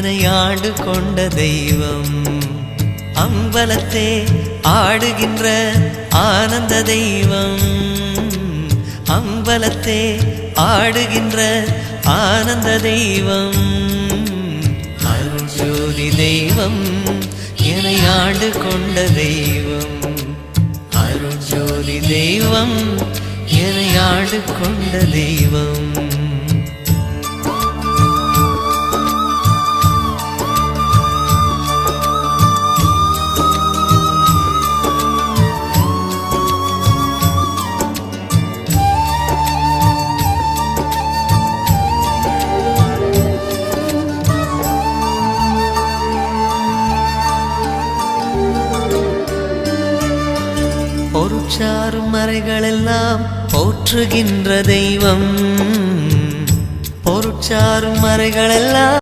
என்னை ஆண்டு கொண்ட தெய்வம். அம்பலத்தே ஆடுகின்ற ஆனந்த தெய்வம். அம்பலத்தே ஆடுகின்ற ஆனந்த தெய்வம். அருள்ஜோதி தெய்வம் என்னை ஆண்டு கொண்ட தெய்வம். அருள்ஜோதி தெய்வம் என்னை ஆண்டு கொண்ட தெய்வம். பொருட்சாரும் மறைகளெல்லாம் போற்றுகின்ற தெய்வம். பொருட்சாரும் மறைகளெல்லாம்